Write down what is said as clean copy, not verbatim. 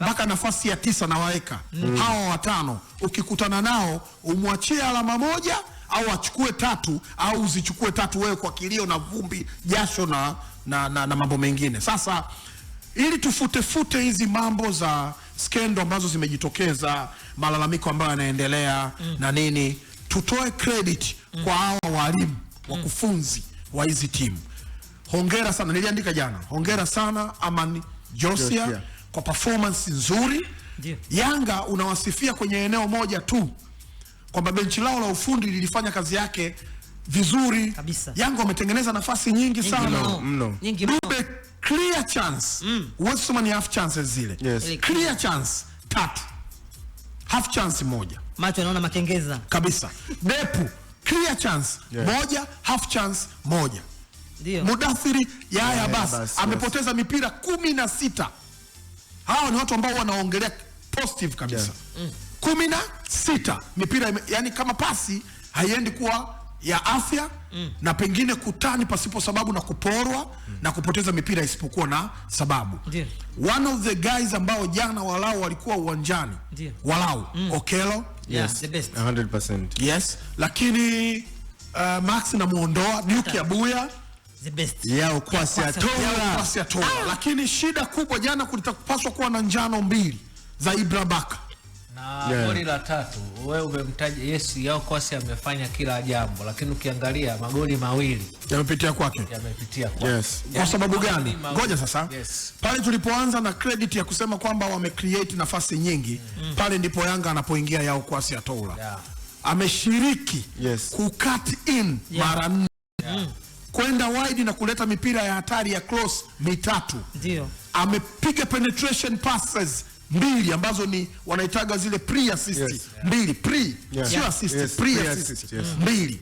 mpaka nafasi ya 9 na waeka hawa watano, ukikutana nao umwachie alama moja au achukue 3 au uzichukue 3 wewe kwa kilio na vumbi, jasho na mambo mengine. Sasa ili tufute hizi mambo za skendo ambazo zimejitokeza, malalamiko ambayo yanaendelea na nini, tutoe credit kwa hawa walimu wakufunzi wa hizi timu. Hongera sana, niliandika jana, hongera sana Amani Josia kwa performance nzuri. Yanga unawasifia kwenye eneo moja tu, kwamba benchi lao la ufundi lilifanya kazi yake vizuri kabisa. Yanga wametengeneza nafasi nyingi sana nyingi mno. Clear chance. Uwezi kusema ni half chances zile. Clear chance 3. Half chance 1. Macho anaona makengeza kabisa. Depu clear chance 1, half chance 1. Ndio. Mudathiri Yahya Bas amepoteza mipira 16. Hao ni watu ambao wanaongelea positive kabisa. 16 mipira, yani kama pasi haiendi kuwa ya afya na pengine kutani pasipo sababu na kuporwa na kupoteza mipira isipokuwa na sababu. One of the guys ambao jana walau walikuwa uwanjani walau Okello, the best 100%. Yes, lakini Max na muondoa Duke Abuya the best Yao Kwasi Atola. Lakini shida kubwa jana kulitapaswa kuwa na njano 2 za Ibra Baka na goli la 3. Wewe umemtaja, yes, Yao Kwasi amefanya kila jambo, lakini ukiangalia magoli 2 yamepitia kwake. Kwa sababu gani? Ngoja sasa. Pale tulipoanza na credit ya kusema kwamba wame create nafasi nyingi, pale ndipo Yanga anapoingia Yao Kwasi Atola. Ameshiriki ku cut in mara 4. Kwenda wide na kuleta mipira ya hatari ya cross 3. Ndio. Amepiga penetration passes 2 ambazo ni wanaitaga zile pre assist 2, pre sio assist, pre assist 2.